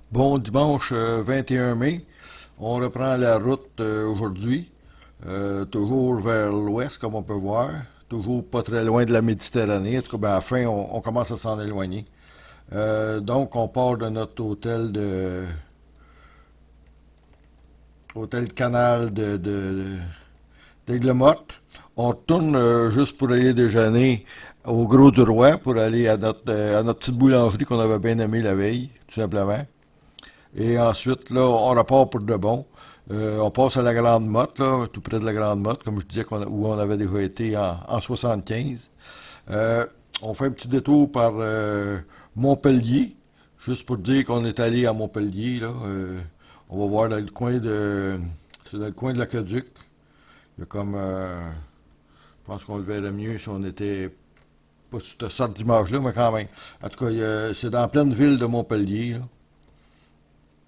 Bon dimanche 21 mai, on reprend la route aujourd'hui, toujours vers l'ouest comme on peut voir, toujours pas très loin de la Méditerranée. En tout cas, ben, à la fin, on commence à s'en éloigner. Donc, on part de notre hôtel canal d'Aigues-Mortes. On retourne juste pour aller déjeuner au Gros du Roi, pour aller à notre petite boulangerie qu'on avait bien aimée la veille, tout simplement. Et ensuite, là, on repart pour de bon. On passe à la Grande Motte, là, tout près de la Grande Motte, comme je disais, où on avait déjà été en 75. On fait un petit détour par Montpellier, juste pour dire qu'on est allé à Montpellier. Là. On va voir dans le coin de. C'est dans le coin de l'Aqueduc. Il y a comme. Je pense qu'on le verrait mieux si on était pas sur cette sorte d'image-là, mais quand même. En tout cas, c'est dans la pleine ville de Montpellier, là,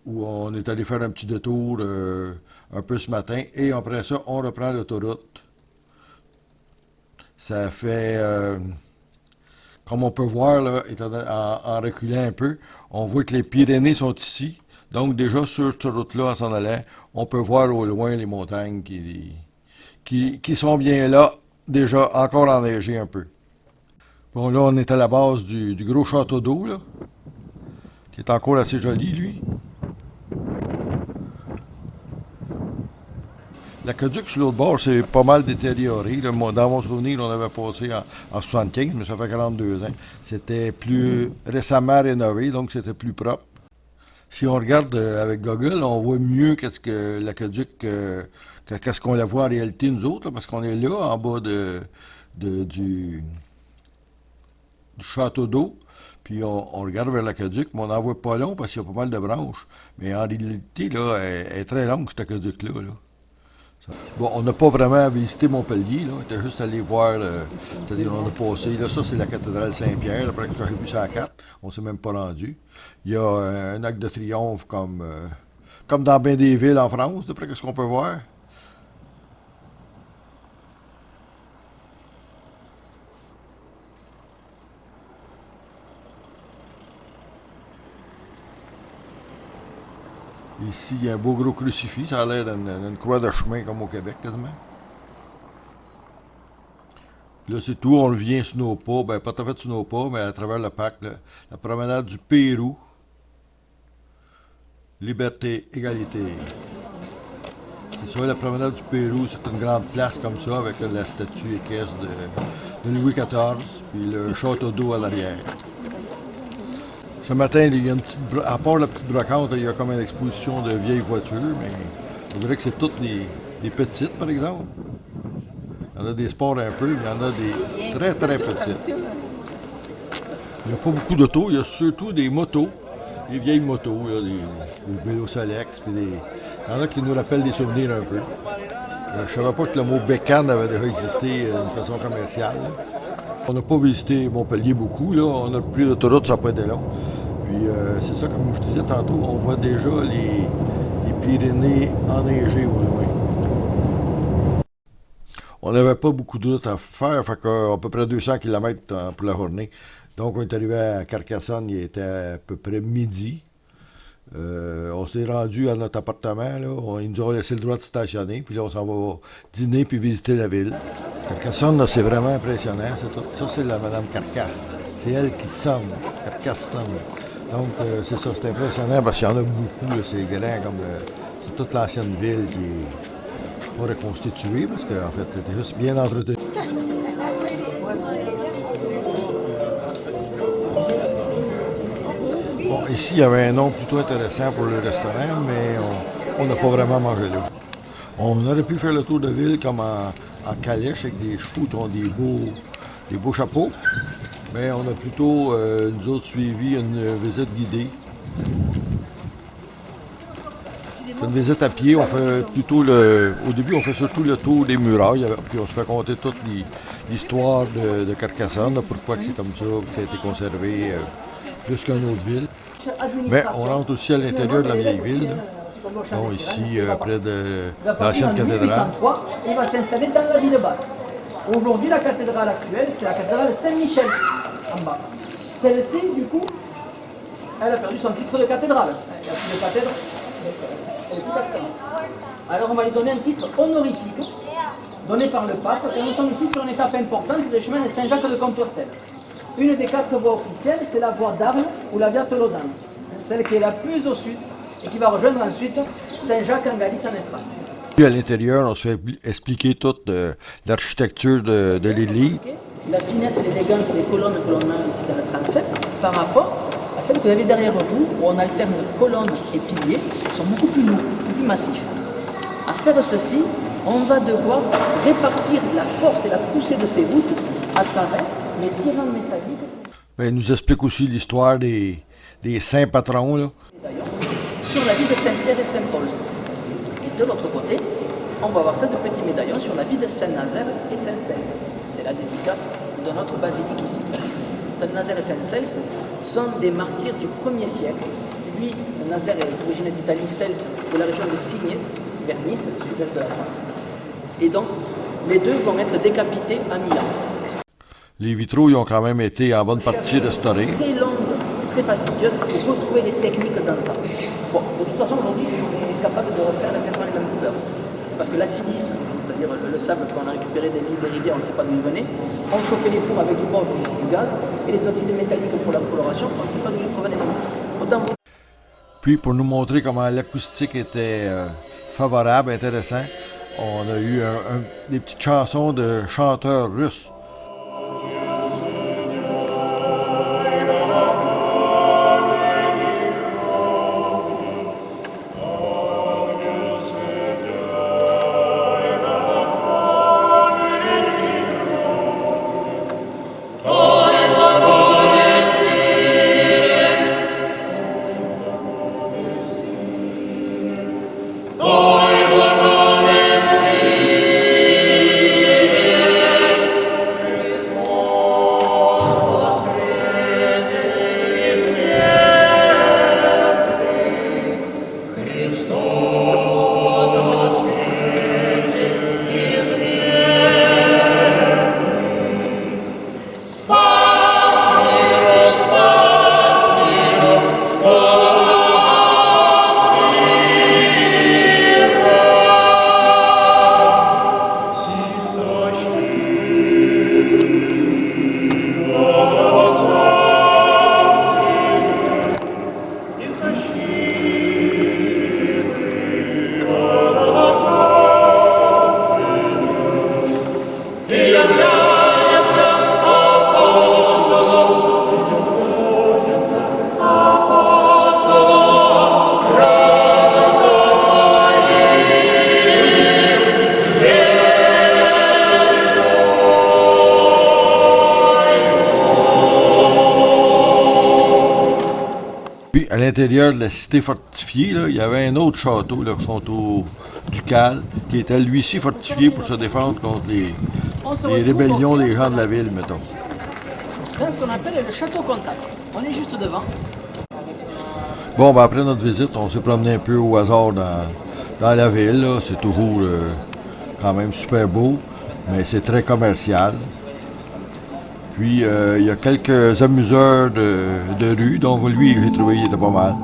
où on est allé faire un petit détour un peu ce matin. Et après ça, on reprend l'autoroute. Ça fait, comme on peut voir, là, en reculant un peu, on voit que les Pyrénées sont ici. Donc déjà, sur cette route-là, en s'en allant, on peut voir au loin les montagnes qui sont bien là, déjà encore enneigées un peu. Bon, là, on est à la base du gros château d'eau, là, qui est encore assez joli, lui. L'aqueduc sur l'autre bord, c'est pas mal détérioré. Là. Dans mon souvenir, on avait passé en 75, mais ça fait 42 ans. C'était plus récemment rénové, donc c'était plus propre. Si on regarde avec Google, on voit mieux qu'est-ce que l'aqueduc, qu'est-ce qu'on la voit en réalité, nous autres, là, parce qu'on est là, en bas du château d'eau. Puis on regarde vers l'aqueduc, mais on n'en voit pas long parce qu'il y a pas mal de branches. Mais en réalité, là, elle est très longue, cet aqueduc-là. Là. Bon, on n'a pas vraiment visité Montpellier, là. On était juste allé voir, c'est-à-dire on a passé, là, ça c'est la cathédrale Saint-Pierre, après que j'aurais vu ça à la carte, on s'est même pas rendu. Il y a un arc de triomphe comme dans bien des villes en France, d'après ce qu'on peut voir. Ici, il y a un beau gros crucifix, ça a l'air d'une croix de chemin comme au Québec quasiment. Là, c'est tout, on revient sur nos pas, ben pas tout à fait sur nos pas, mais à travers le parc, là, la promenade du Pérou, liberté, égalité. C'est ça, la promenade du Pérou, c'est une grande place comme ça, avec la statue équestre de Louis XIV, puis le château d'eau à l'arrière. Ce matin, il y a une petite, à part la petite brocante, il y a comme une exposition de vieilles voitures, mais on dirait que c'est toutes des petites, par exemple. Il y en a des sports un peu, il y en a des très très petites. Il n'y a pas beaucoup d'autos, il y a surtout des motos, des vieilles motos, là, des vélos Solex, puis il y en a qui nous rappellent des souvenirs un peu. Je ne savais pas que le mot bécane avait déjà existé d'une façon commerciale. Là. On n'a pas visité Montpellier beaucoup, là. On a pris l'autoroute, ça n'a pas été long. Puis c'est ça, comme je disais tantôt, on voit déjà les Pyrénées enneigées au loin. On n'avait pas beaucoup de route à faire, fait qu'à peu près 200 km pour la journée. Donc on est arrivé à Carcassonne, il était à peu près midi. On s'est rendu à notre appartement, là. Ils nous ont laissé le droit de stationner, puis là on s'en va dîner puis visiter la ville. Carcassonne, là, c'est vraiment impressionnant. Ça, c'est la Madame Carcasse. C'est elle qui sonne. Carcasse sonne. Donc, c'est ça, c'est impressionnant parce qu'il y en a beaucoup, là, c'est grand, comme c'est toute l'ancienne ville qui est pas reconstituée parce qu'en fait, c'était juste bien entretenu. Bon, ici, il y avait un nom plutôt intéressant pour le restaurant, mais on n'a pas vraiment mangé là. On aurait pu faire le tour de ville comme en calèche avec des chevaux qui ont des beaux chapeaux, mais on a plutôt, nous autres, suivi une visite guidée. C'est une visite à pied, on fait plutôt au début, on fait surtout le tour des murailles, puis on se fait compter toute l'histoire de Carcassonne, là, pourquoi que c'est comme ça, que ça a été conservé plus qu'une autre ville. Mais on rentre aussi à l'intérieur de la vieille ville, là. Donc ici, près de l'ancienne cathédrale. Il va s'installer dans la ville basse. Aujourd'hui, la cathédrale actuelle, c'est la cathédrale Saint-Michel, en bas. Celle-ci, du coup, Elle a perdu son titre de cathédrale. Il n'y a plus de cathédrale. Elle est plus cathédrale. Alors on va lui donner un titre honorifique, donné par le pape, et nous sommes ici sur une étape importante du chemin de Saint-Jacques de Compostelle. Une des 4 voies officielles, c'est la voie d'Arles ou la Via Tolosan, celle qui est la plus au sud et qui va rejoindre ensuite Saint-Jacques en Galice en Espagne. Puis à l'intérieur, on se fait expliquer toute l'architecture de l'église. La finesse et l'élégance des colonnes que l'on a ici dans le transept par rapport à celles que vous avez derrière vous, où on alterne colonnes et piliers, qui sont beaucoup plus lourds, beaucoup plus massifs. À faire ceci, on va devoir répartir la force et la poussée de ces voûtes à travers les tirants métalliques. Ben, il nous explique aussi l'histoire des saints patrons. Là. D'ailleurs, sur la vie de Saint-Pierre et Saint-Paul. Et de l'autre côté, on va avoir 16 petits médaillons sur la vie de Saint-Nazaire et Saint-Cels. C'est la dédicace de notre basilique ici. Saint-Nazaire et Saint-Cels sont des martyrs du 1er siècle. Lui, Nazaire est d'origine d'Italie, Cels de la région de Signé, vers Nice, sud-est de la France. Et donc, les deux vont être décapités à Milan. Les vitraux, ils ont quand même été en bonne partie restaurés. Très longue, très fastidieuse, pour retrouver les techniques d'antan. Bon, de toute façon, aujourd'hui, on est capable de refaire exactement les mêmes couleurs. Parce que la silice, c'est-à-dire le sable qu'on a récupéré des villes, des rivières, on ne sait pas d'où il venait, on chauffait les fours avec du bois, aujourd'hui c'est du gaz, et les oxydes métalliques pour la coloration, on ne sait pas d'où ils provenaient. Autant vous... Puis pour nous montrer comment l'acoustique était favorable, intéressant, on a eu des petites chansons de chanteurs russes. Puis à l'intérieur de la cité fortifiée, là, il y avait un autre château, le château ducal, qui était lui-ci fortifié pour se défendre contre les rébellions des gens de la ville, mettons. Dans ce qu'on appelle le château Contact. On est juste devant. Bon, ben après notre visite, on s'est promené un peu au hasard dans la ville. Là. C'est toujours quand même super beau, mais c'est très commercial. Puis, il y a quelques amuseurs de rue, donc lui, j'ai trouvé qu'il était pas mal.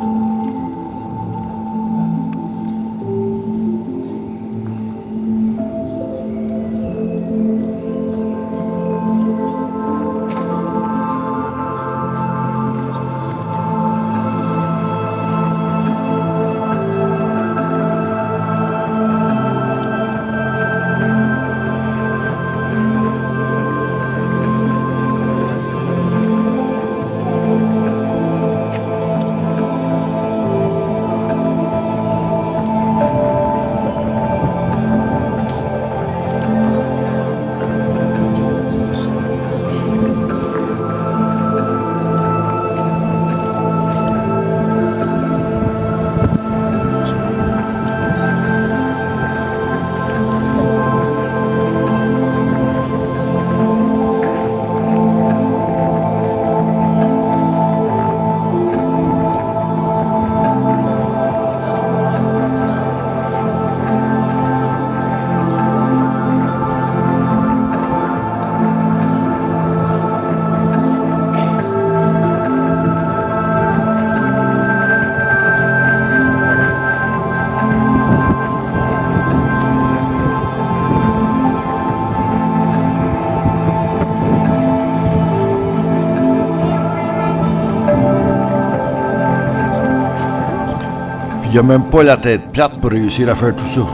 n'y a même pas la tête plate pour réussir à faire tout ça.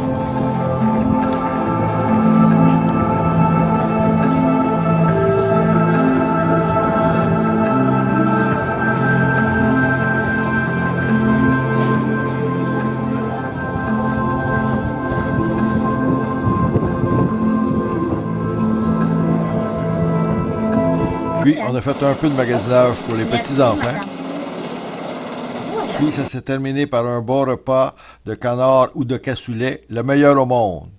Puis, on a fait un peu de magasinage pour les petits-enfants. Puis, ça s'est terminé par un bon repas de canard ou de cassoulet, le meilleur au monde.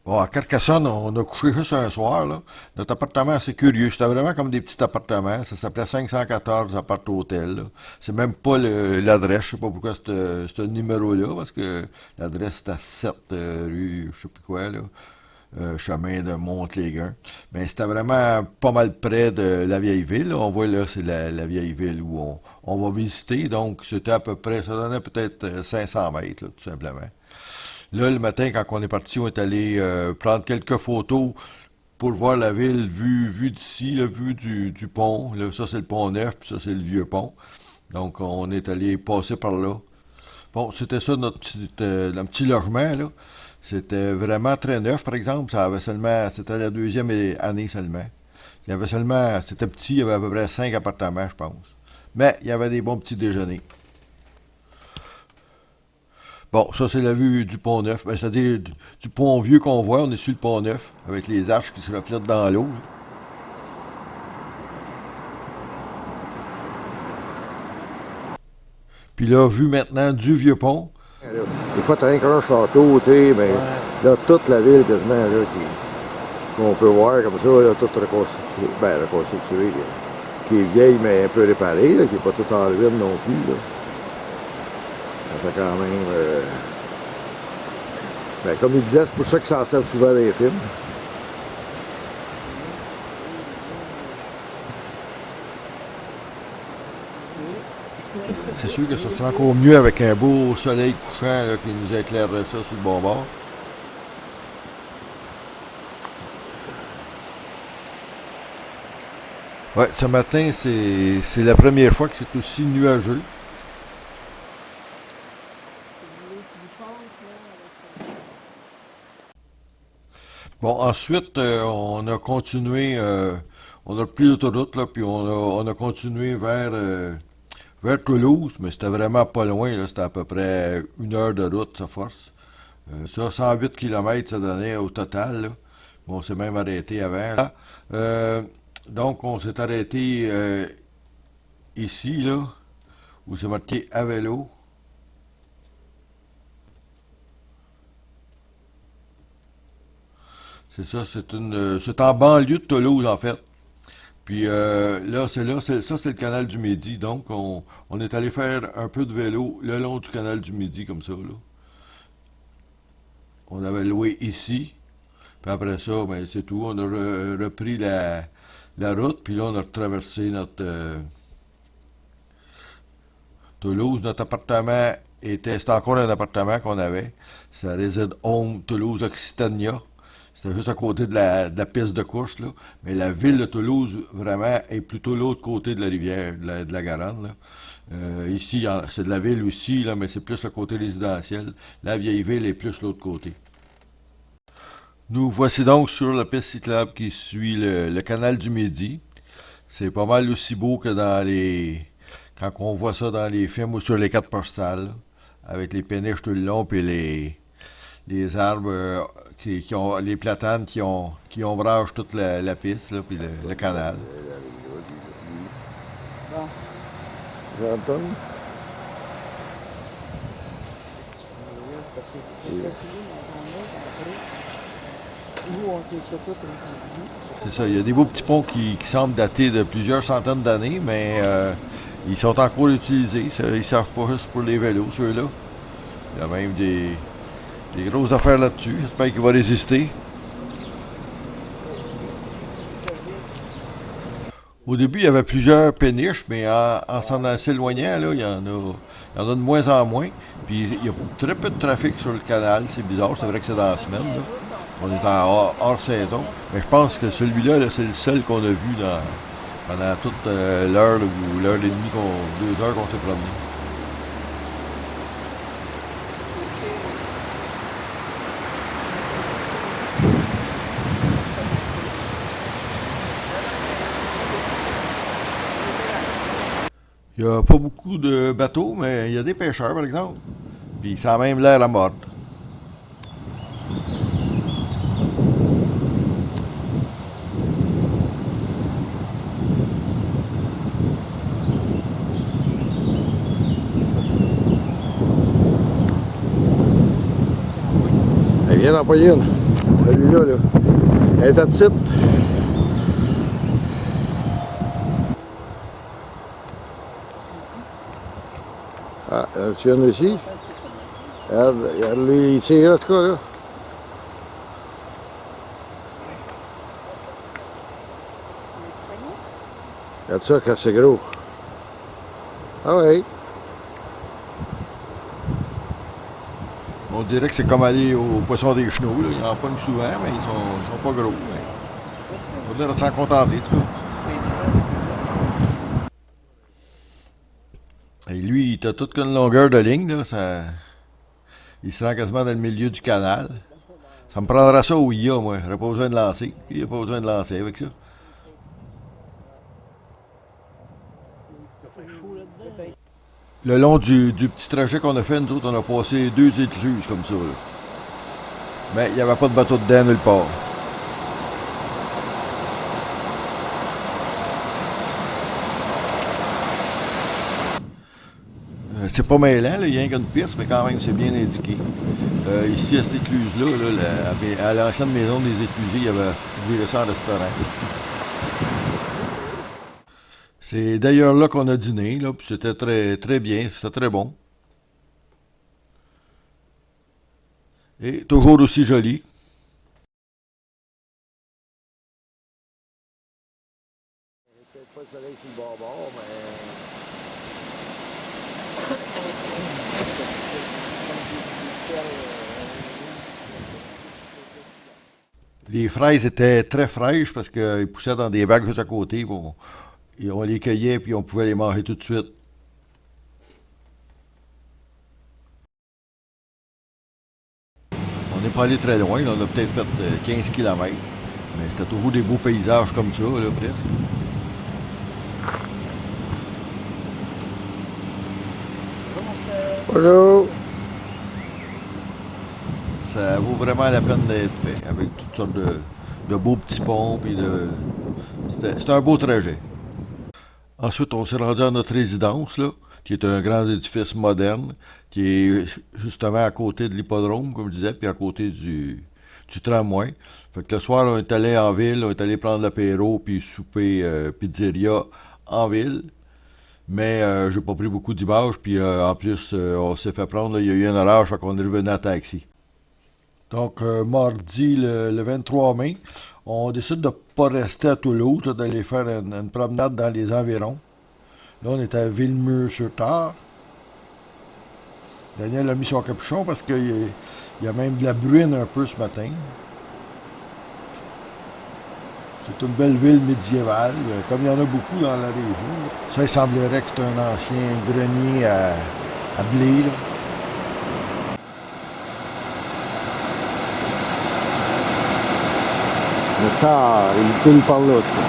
Bon, à Carcassonne, on a couché juste un soir, là. Notre appartement, c'est curieux. C'était vraiment comme des petits appartements. Ça s'appelait 514 appart-hôtel. C'est même pas l'adresse. Je sais pas pourquoi ce numéro-là, parce que l'adresse c'est à 7 rue, je sais plus quoi, là. Chemin de Montéléguin. Mais c'était vraiment pas mal près de la vieille ville. Là. On voit là, c'est la vieille ville où on va visiter. Donc, c'était à peu près, ça donnait peut-être 500 mètres, là, tout simplement. Là, le matin, quand on est parti, on est allé prendre quelques photos pour voir la ville vue d'ici, la vue du pont. Là, ça, c'est le pont neuf, puis ça, c'est le vieux pont. Donc, on est allé passer par là. Bon, c'était ça notre petit logement, là. C'était vraiment très neuf, par exemple. Ça avait seulement, c'était la deuxième année seulement. Il y avait seulement, c'était petit, il y avait à peu près 5 appartements, je pense. Mais il y avait des bons petits déjeuners. Bon, ça c'est la vue du pont neuf. Ben, c'est-à-dire du pont vieux qu'on voit, on est sur le pont neuf, avec les arches qui se reflètent dans l'eau. Puis là, vue maintenant du vieux pont. Des fois, tu as rien qu'un château, tu sais, mais là, toute la ville quasiment, là, qu'on peut voir comme ça, là, toute reconstituée, qui est vieille, mais un peu réparée, là, qui n'est pas toute en ruine non plus, là. Ça fait quand même... Ben, comme il disait, c'est pour ça que ça en sert souvent dans les films. C'est sûr que ça serait encore mieux avec un beau soleil couchant là, qui nous éclairerait ça sur le bon bord. Ouais, ce matin, c'est la première fois que c'est aussi nuageux. Bon, ensuite, on a continué, on a pris l'autoroute, là, puis on a continué vers Toulouse, mais c'était vraiment pas loin, là, c'était à peu près 1 heure de route, ça force. Ça, 108 km, ça donnait au total, là. Bon, on s'est même arrêté avant, là. Donc, on s'est arrêté ici, là, où c'est marqué à vélo. C'est ça, c'est en banlieue de Toulouse, en fait. Puis là, ça c'est le canal du Midi. Donc, on est allé faire un peu de vélo le long du canal du Midi, comme ça, là. On avait loué ici. Puis après ça, ben, c'est tout. On a repris la route. Puis là, on a traversé notre Toulouse. Notre appartement c'était encore un appartement qu'on avait. Ça réside Home Toulouse Occitania. C'était juste à côté de la piste de course, là. Mais la ville de Toulouse, vraiment, est plutôt l'autre côté de la rivière, de la Garonne, là. Ici, c'est de la ville aussi, là, mais c'est plus le côté résidentiel. La vieille ville est plus l'autre côté. Nous voici donc sur la piste cyclable qui suit le canal du Midi. C'est pas mal aussi beau que quand on voit ça dans les films ou sur les cartes postales, là, avec les péniches tout le long, puis les arbres qui ont les platanes qui ombragent toute la piste, là, puis le canal. J'entends. C'est ça, il y a des beaux petits ponts qui semblent dater de plusieurs centaines d'années, mais ils sont encore utilisés. Ils ne servent pas juste pour les vélos, ceux-là. Il y a même des grosses affaires là-dessus. J'espère qu'il va résister. Au début, il y avait plusieurs péniches, mais en s'en s'éloignant, là, il y en a de moins en moins. Puis il y a très peu de trafic sur le canal. C'est bizarre, c'est vrai que c'est dans la semaine, là. On est hors saison. Mais je pense que celui-là, là, c'est le seul qu'on a vu pendant toute l'heure ou l'heure et demie, 2 heures qu'on s'est promené. Il n'y a pas beaucoup de bateaux, mais il y a des pêcheurs, par exemple. Puis ça a même l'air à mode. Elle vient d'en payer une. Celui-là, là. Elle était petite. Ah, tu viens ici? Regarde lui, il tire, en tout cas, là. Regarde ça, quand c'est gros. Ah oui. On dirait que c'est comme aller au poisson des chenaux. Là. Ils en pognent souvent, mais ils sont pas gros. On va dire s'en contenter, en tout cas. Et lui, il a toute une longueur de ligne. Là, il se rend quasiment dans le milieu du canal. Ça me prendra ça au IA, moi. J'aurais pas besoin de lancer. Il n'y a pas besoin de lancer avec ça. Le long du petit trajet qu'on a fait, nous autres, on a passé 2 écluses comme ça. Là. Mais il n'y avait pas de bateau dedans nulle part. C'est pas mêlant, là, il y a rien qu'une piste, mais quand même, c'est bien indiqué. Ici, à cette écluse-là, là, à l'ancienne maison des éclusés, il y avait viré ça en restaurant. C'est d'ailleurs là qu'on a dîné, là, puis c'était très, très bien, c'était très bon. Et toujours aussi joli. Peut-être pas le soleil sur le bord, mais... Les fraises étaient très fraîches parce qu'ils poussaient dans des bacs juste à côté. On les cueillait puis on pouvait les manger tout de suite. On n'est pas allé très loin, là, on a peut-être fait 15 km. Mais c'était toujours des beaux paysages comme ça, là, presque. Bonjour! Ça vaut vraiment la peine d'être fait, avec toutes sortes de beaux petits ponts. C'était un beau trajet. Ensuite, on s'est rendu à notre résidence, là, qui est un grand édifice moderne, qui est justement à côté de l'hippodrome, comme je disais, puis à côté du tramway. Fait que le soir, on est allé en ville, on est allé prendre l'apéro, puis souper pizzeria en ville. Mais j'ai pas pris beaucoup d'images, puis en plus, on s'est fait prendre, là, il y a eu un orage, fait qu'on est revenu à taxi. Donc, mardi, le 23 mai, on décide de ne pas rester à Toulouse, d'aller faire une promenade dans les environs. Là, on est à Villemur-sur-Tard. Daniel a mis son capuchon parce qu'il y a même de la bruine un peu ce matin. C'est une belle ville médiévale, comme il y en a beaucoup dans la région. Ça, il semblerait que c'est un ancien grenier à blé. Là. Le Tard, il coule par là, tu vois.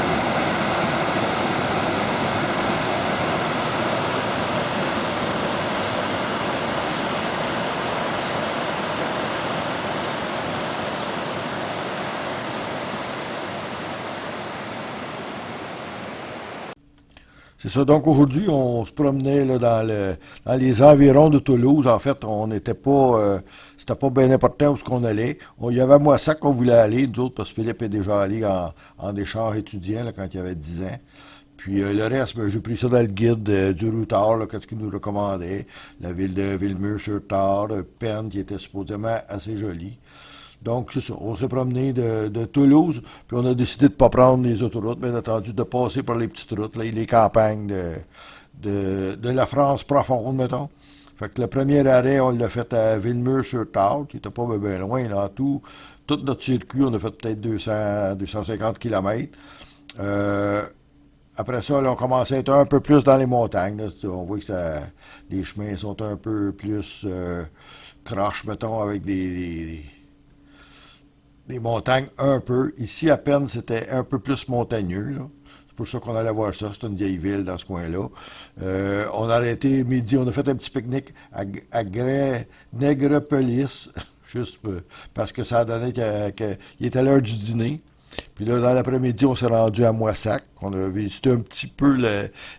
C'est ça. Donc aujourd'hui, on se promenait là, dans les environs de Toulouse. En fait, on n'était pas, c'était pas bien important où ce qu'on allait. Il y avait à Moissac qu'on voulait aller, nous autres, parce que Philippe est déjà allé en échange étudiant là, quand il avait 10 ans. Puis le reste, ben, j'ai pris ça dans le guide du routard, là, qu'est-ce qu'il nous recommandait. La ville de Villemur-sur-Tard, Penn, qui était supposément assez jolie. Donc, c'est ça. On s'est promené de Toulouse, puis on a décidé de ne pas prendre les autoroutes, bien entendu, de passer par les petites routes, là, les campagnes de la France profonde, mettons. Fait que le premier arrêt, on l'a fait à Villemur-sur-Tard, qui n'était pas bien loin, là, en tout. Tout notre circuit, on a fait peut-être 200, 250 km. Après ça, là, on commençait à être un peu plus dans les montagnes. Là. On voit que les chemins sont un peu plus croches, mettons, avec des montagnes un peu. Ici, à peine, c'était un peu plus montagneux. Là. C'est pour ça qu'on allait voir ça. C'est une vieille ville dans ce coin-là. On a arrêté midi. On a fait un petit pique-nique à Nègrepelisse, juste parce que ça a donné qu'il était l'heure du dîner. Puis là, dans l'après-midi, on s'est rendu à Moissac. On a visité un petit peu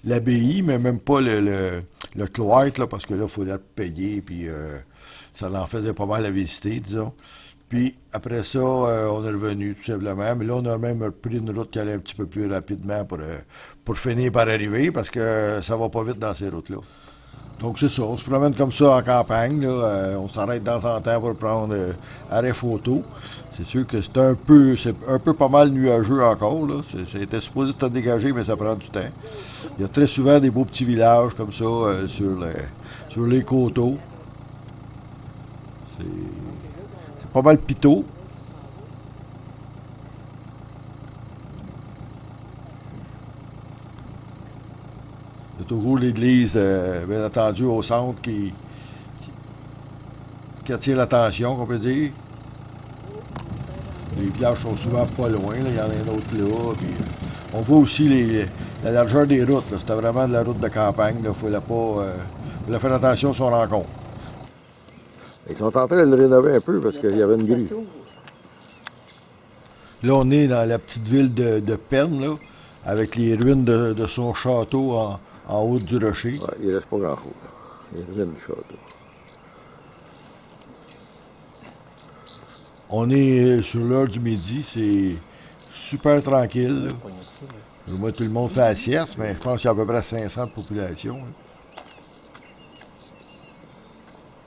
l'abbaye, mais même pas le cloître, là, parce que là, il fallait payer, puis ça en faisait pas mal à visiter, disons. Puis après ça, on est revenu tout simplement. Mais là, on a même pris une route qui allait un petit peu plus rapidement pour finir par arriver, parce que ça va pas vite dans ces routes-là. Donc c'est ça, on se promène comme ça en campagne, là, on s'arrête de temps en temps pour prendre arrêt photo. C'est sûr que c'est un peu pas mal nuageux encore, là. C'était supposé être dégagé, mais ça prend du temps. Il y a très souvent des beaux petits villages comme ça sur les coteaux. C'est pas mal piteux. Il y a toujours l'église, bien entendu, au centre qui attire l'attention, on peut dire. Les villages sont souvent pas loin, là. Il y en a un autre là. Puis, on voit aussi la largeur des routes. Là. C'était vraiment de la route de campagne. Il fallait faire attention à son rencontre. Ils sont en train de le rénover un peu parce qu'il y avait une grue. Là, on est dans la petite ville de Penn, là, avec les ruines de son château en haut du rocher. Ouais, il reste pas grand-chose. Les ruines du château. On est sur l'heure du midi, c'est super tranquille. Là. Moi, tout le monde fait la sieste, mais je pense qu'il y a à peu près 500 de population. Là.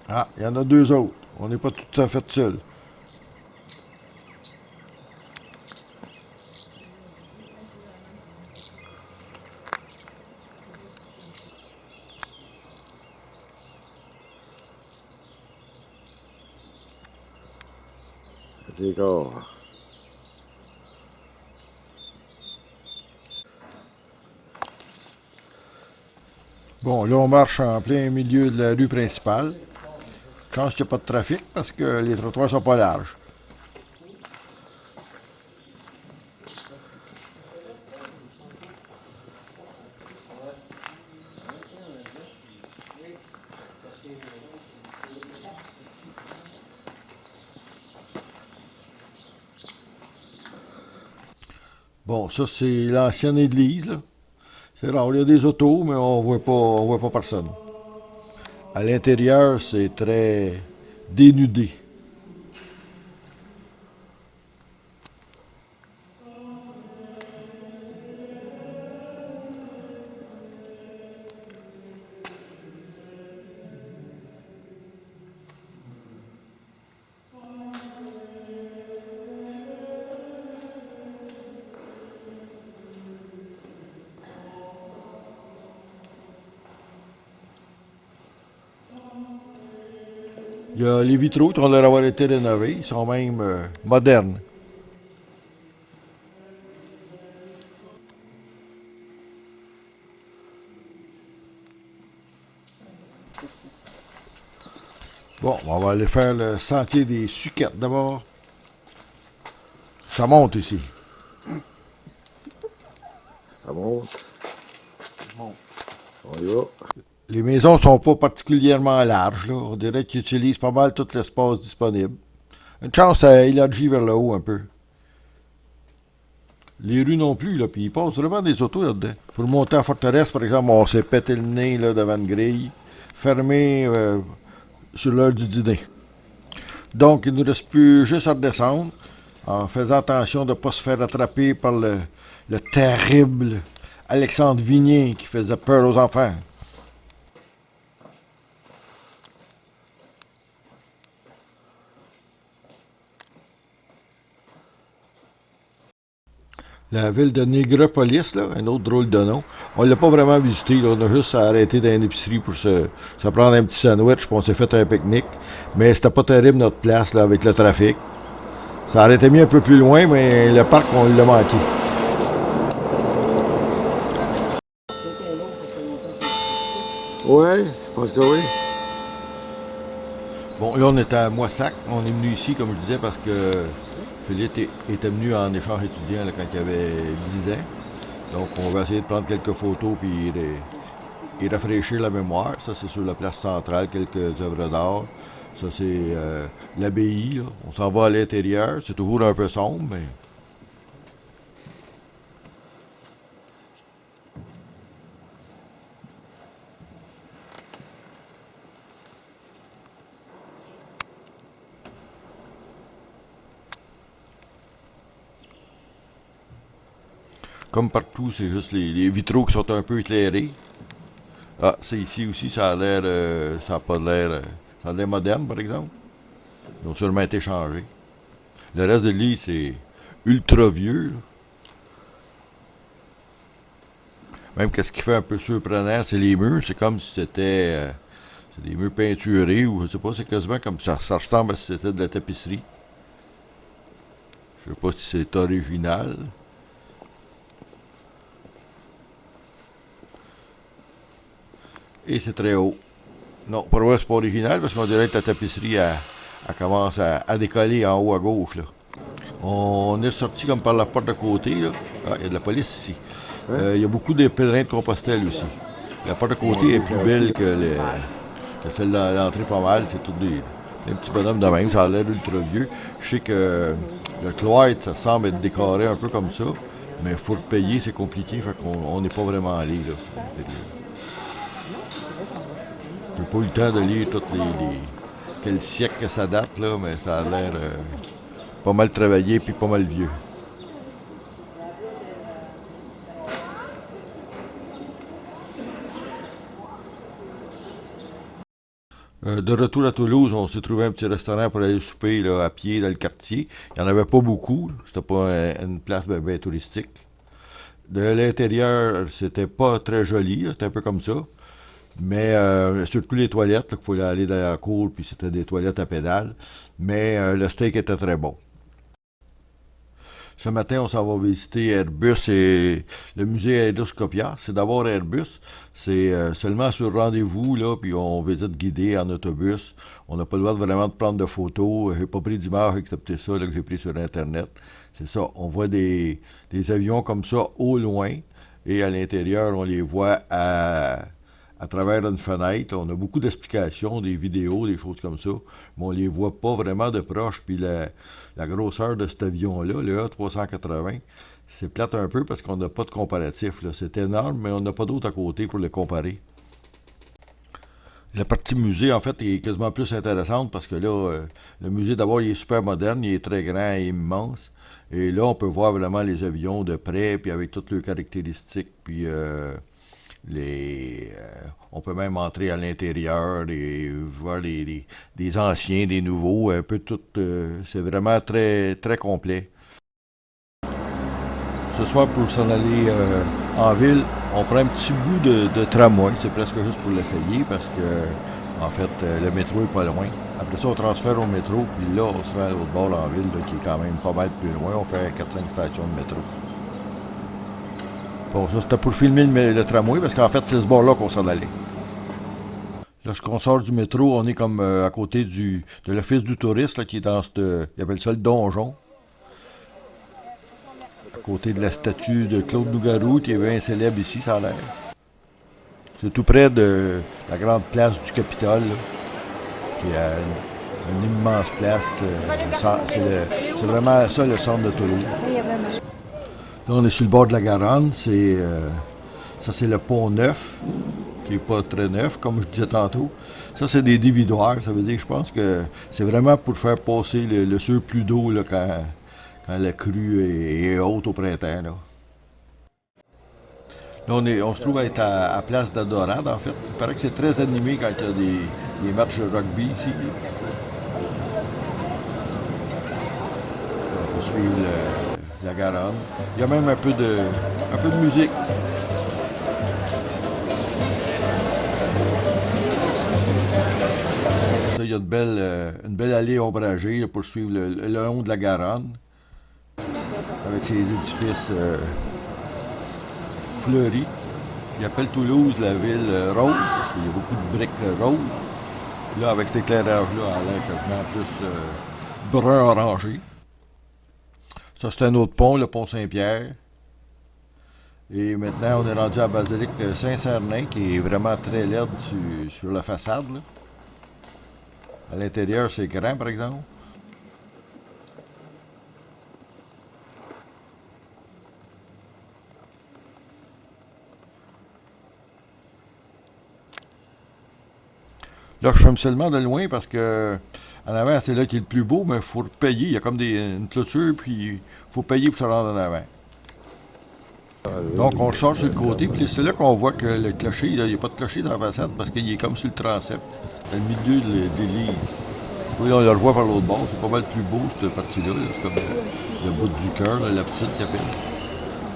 Ah, il y en a deux autres. On n'est pas tout à fait seuls. D'accord. Bon, là, on marche en plein milieu de la rue principale. Chance qu'il n'y a pas de trafic parce que les trottoirs sont pas larges. Bon, ça, c'est l'ancienne église, là. C'est rare, il y a des autos, mais on voit pas personne. À l'intérieur, c'est très dénudé. Il y a les vitraux qui ont l'air d'avoir été rénovés. Ils sont même modernes. Bon, on va aller faire le sentier des Suquettes d'abord. Ça monte ici. Ça monte. On y va. Les maisons sont pas particulièrement larges, là. On dirait qu'ils utilisent pas mal tout l'espace disponible. Une chance, ça élargit vers le haut un peu. Les rues non plus, là, puis il passe vraiment des autos là-dedans. Pour monter à Forteresse, par exemple, on s'est pété le nez là, devant une grille, fermée sur l'heure du dîner. Donc, il ne nous reste plus juste à redescendre, en faisant attention de ne pas se faire attraper par le terrible Alexandre Vignier qui faisait peur aux enfants. La ville de Nègrepelisse, là, un autre drôle de nom. On ne l'a pas vraiment visité, là. On a juste arrêté dans une épicerie pour se prendre un petit sandwich, puis on s'est fait un pique-nique. Mais c'était pas terrible notre place là, avec le trafic. Ça aurait été mis un peu plus loin, mais le parc, on l'a manqué. Ouais, je pense que oui. Bon, là, on est à Moissac. On est venu ici, comme je disais, parce que Philippe était venu en échange étudiant là, quand il avait 10 ans. Donc, on va essayer de prendre quelques photos et rafraîchir la mémoire. Ça, c'est sur la place centrale, quelques œuvres d'art. Ça, c'est l'abbaye. Là. On s'en va à l'intérieur. C'est toujours un peu sombre, mais... Comme partout, c'est juste les vitraux qui sont un peu éclairés. Ah, c'est ici aussi, ça a l'air... ça a pas l'air... ça a l'air moderne, par exemple. Ils ont sûrement été changés. Le reste de l'île, c'est ultra vieux. Là. Même qu'est-ce qui fait un peu surprenant, c'est les murs. C'est comme si c'était... c'est des murs peinturés ou je sais pas, c'est quasiment comme ça. Ça ressemble à si c'était de la tapisserie. Je sais pas si c'est original. Et c'est très haut. Non, pour moi, c'est pas original parce qu'on dirait que la tapisserie elle commence à décoller en haut à gauche. Là. On est sorti comme par la porte de côté. Là. Ah, il y a de la police ici. Il y a beaucoup de pèlerins de Compostelle aussi. La porte de côté est plus belle que celle de l'entrée pas mal. C'est tout des petits bonhommes de même. Ça a l'air ultra vieux. Je sais que le cloître, ça semble être décoré un peu comme ça. Mais il faut le payer, c'est compliqué. Fait qu'on n'est pas vraiment allé. Là. J'ai pas eu le temps de lire toutes quel siècle que ça date, là, mais ça a l'air pas mal travaillé puis pas mal vieux. De retour à Toulouse, on s'est trouvé un petit restaurant pour aller souper là, à pied dans le quartier. Il n'y en avait pas beaucoup. C'était pas une place bien touristique. De l'intérieur, c'était pas très joli. C'était un peu comme ça. Mais surtout les toilettes, il fallait aller dans la cour, puis c'était des toilettes à pédales. Mais le steak était très bon. Ce matin, on s'en va visiter Airbus et le musée Aidoscopia. C'est d'abord Airbus. C'est seulement sur rendez-vous, là, puis on visite guidé en autobus. On n'a pas le droit vraiment de prendre de photos. J'ai pas pris d'images excepté ça là, que j'ai pris sur Internet. C'est ça. On voit des avions comme ça au loin. Et à l'intérieur, on les voit à travers une fenêtre. On a beaucoup d'explications, des vidéos, des choses comme ça, mais on les voit pas vraiment de proche. Puis la grosseur de cet avion-là, le A380, c'est plate un peu parce qu'on n'a pas de comparatif. Là. C'est énorme, mais on n'a pas d'autre à côté pour le comparer. La partie musée, en fait, est quasiment plus intéressante parce que là, le musée, d'abord, il est super moderne, il est très grand et immense. Et là, on peut voir vraiment les avions de près, puis avec toutes leurs caractéristiques, puis on peut même entrer à l'intérieur et voir des anciens, des nouveaux, un peu tout. C'est vraiment très, très complet. Ce soir, pour s'en aller en ville, on prend un petit bout de tramway. C'est presque juste pour l'essayer parce que, en fait, le métro est pas loin. Après ça, on transfère au métro, puis là, on se rend à l'autre bord en ville, là, qui est quand même pas mal plus loin. On fait 4-5 stations de métro. Bon, ça c'était pour filmer le tramway, parce qu'en fait, c'est ce bord-là qu'on s'en allait. Lorsqu'on sort du métro, on est comme à côté de l'office du touriste, là, qui est dans il appelle ça le donjon. À côté de la statue de Claude Nougaro, qui est bien célèbre ici, ça a l'air. C'est tout près de la grande place du Capitole, là, qui est une immense place. C'est vraiment ça le centre de Toulouse. Là, on est sur le bord de la Garonne. Ça, c'est le pont neuf, qui n'est pas très neuf, comme je disais tantôt. Ça, c'est des dévidoirs. Ça veut dire que je pense que c'est vraiment pour faire passer le surplus d'eau là, quand la crue est haute au printemps. Là, on se trouve à être à Place d'Adorade, en fait. Il paraît que c'est très animé quand il y a des matchs de rugby ici. On peut suivre la Garonne. Il y a même un peu de musique. Ça, il y a une belle allée ombragée là, pour suivre le long de la Garonne, avec ses édifices fleuris. Ils appellent Toulouse la ville rose. qu'il y a beaucoup de briques roses. Puis là, avec cet éclairage-là, elle a l'air quasiment plus brun orangé. Ça, c'est un autre pont, le pont Saint-Pierre. Et maintenant, on est rendu à la basilique Saint-Cernin, qui est vraiment très laide sur la façade. Là. À l'intérieur, c'est grand, par exemple. Là, je filme seulement de loin parce que en avant, c'est là qui est le plus beau, mais il faut payer. Il y a comme une clôture, puis il faut payer pour se rendre en avant. Donc, on ressort sur le côté, puis c'est là qu'on voit que le clocher, il n'y a pas de clocher dans la façade parce qu'il est comme sur le transept, dans le milieu de l'église. Oui, on le revoit par l'autre bord, c'est pas mal plus beau cette partie-là. Là. C'est comme le bout du cœur, la petite qui a fait.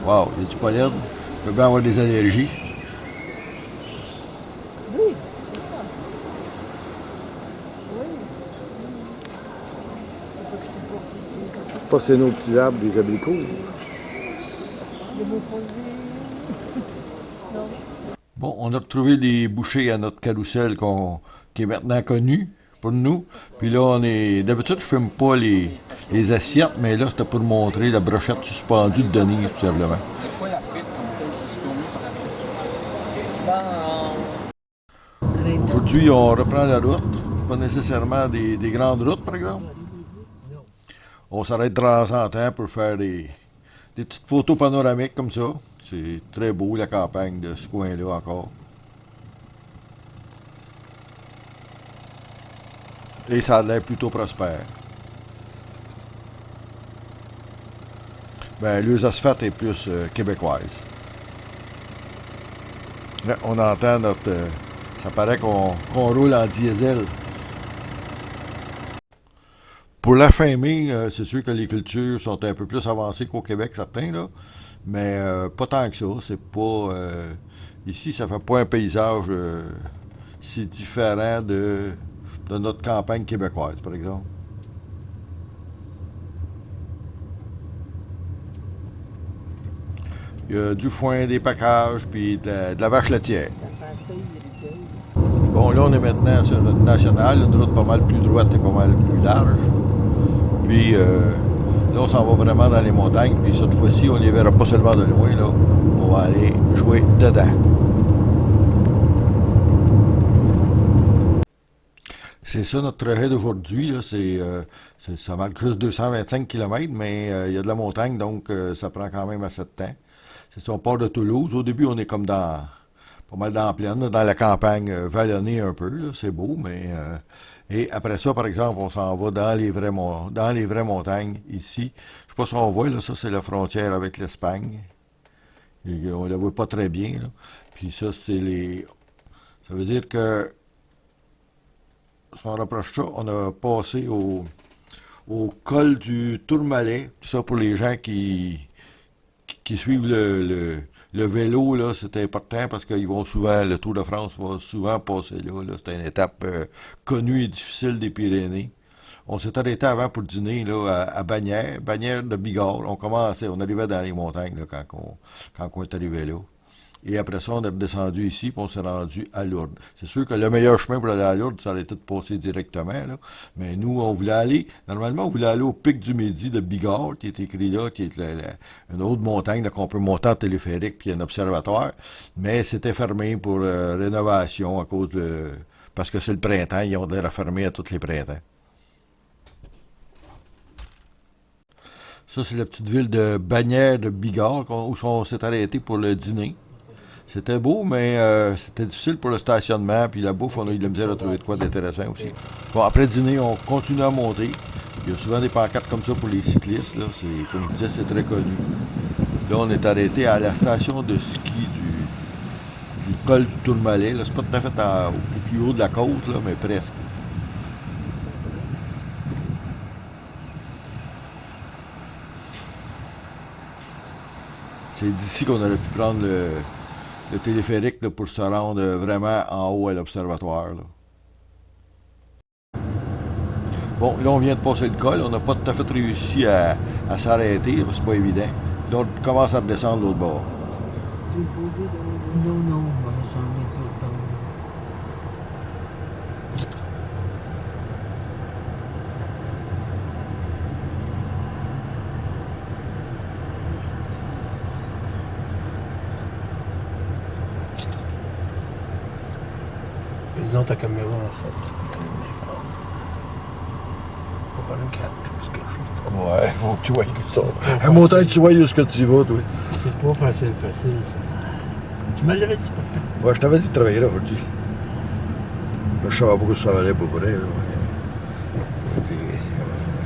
Wow, il y a du pollen, il peut bien avoir des allergies. Passer nos petits arbres, des abricots. Bon, on a retrouvé des bouchées à notre carrousel qui est maintenant connu pour nous. Puis là, on est. D'habitude, je ne filme pas les assiettes, mais là, c'était pour montrer la brochette suspendue de Denise, tout simplement. Aujourd'hui, on reprend la route. Pas nécessairement des grandes routes, par exemple. On s'arrête de temps en temps pour faire des petites photos panoramiques comme ça. C'est très beau, la campagne de ce coin-là encore. Et ça a l'air plutôt prospère. Ben, l'Eusosphate est plus québécoise. Là, on entend notre... ça paraît qu'on roule en diesel. Pour la fin mai, c'est sûr que les cultures sont un peu plus avancées qu'au Québec, certains, là. Mais pas tant que ça. C'est pas. Ici, ça fait pas un paysage si différent de notre campagne québécoise, par exemple. Il y a du foin, des packages, puis de la vache laitière. Bon, là, on est maintenant sur une nationale, une route pas mal plus droite et pas mal plus large. Puis là, on s'en va vraiment dans les montagnes. Puis cette fois-ci, on les verra pas seulement de loin. Là. On va aller jouer dedans. C'est ça notre trajet d'aujourd'hui. Ça marque juste 225 km, mais il y a de la montagne, donc ça prend quand même assez de temps. C'est ça, on part de Toulouse. Au début, on est comme pas mal dans la plaine, dans la campagne vallonnée un peu. Là, c'est beau, mais... et après ça, par exemple, on s'en va dans les vraies montagnes, ici. Je sais pas si on voit, là, ça, c'est la frontière avec l'Espagne. On la voit pas très bien, là. Puis ça, c'est les... Ça veut dire que... Si on rapproche ça, on a passé au col du Tourmalet. Ça, pour les gens qui suivent le vélo, là, c'est important parce qu'ils vont souvent, le Tour de France va souvent passer là. C'est une étape connue et difficile des Pyrénées. On s'est arrêté avant pour dîner là, à Bagnères de Bigorre. On arrivait dans les montagnes là, quand on est arrivé là. Et après ça, on est redescendu ici, puis on s'est rendu à Lourdes. C'est sûr que le meilleur chemin pour aller à Lourdes, ça aurait été de passer directement, là. Mais nous, on voulait aller, normalement, on voulait aller au pic du Midi de Bigorre, qui est écrit là, qui est une autre montagne, là, qu'on peut monter en téléphérique, puis il y a un observatoire. Mais c'était fermé pour rénovation à cause de... Parce que c'est le printemps, ils ont l'air fermés à tous les printemps. Ça, c'est la petite ville de Bagnères de Bigorre, où on s'est arrêté pour le dîner. C'était beau, mais c'était difficile pour le stationnement. Puis la bouffe, on a eu de la misère à trouver de quoi d'intéressant aussi. Bon, après dîner, on continue à monter. Il y a souvent des pancartes comme ça pour les cyclistes. Là. Comme je disais, c'est très connu. Là, on est arrêté à la station de ski du col du Tourmalet. C'est pas tout à fait au plus haut de la côte, là, mais presque. C'est d'ici qu'on aurait pu prendre le téléphérique là, pour se rendre vraiment en haut à l'observatoire. Bon, là, on vient de passer le col. On n'a pas tout à fait réussi à s'arrêter. C'est pas évident. Là, on commence à redescendre l'autre bord. Non, moi, j'en ai tout le temps. Disons ta caméra en 7. Faut pas le 4, parce que Ouais, faut que tu voyes ça. Un montagne, tu vois où est-ce que tu vas, toi. c'est pas facile, ça. Tu m'as l'avais dit, pas? Ouais, je t'avais dit de travailler là aujourd'hui. Là, je savais pas que ça valait pour vrai.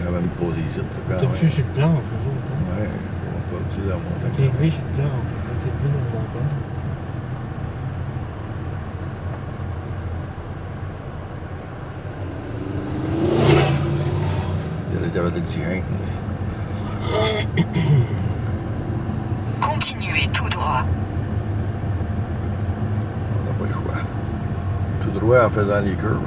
Elle va me poser ici. T'es couché chez le plan, en plus. Ouais, on va pas dire dans la montagne. T'es élevé chez le plan, on peut pas t'élever dans la montagne. Il y avait de l'oxygène. Continuez tout droit. On n'a pas le choix. Tout droit en faisant les curves.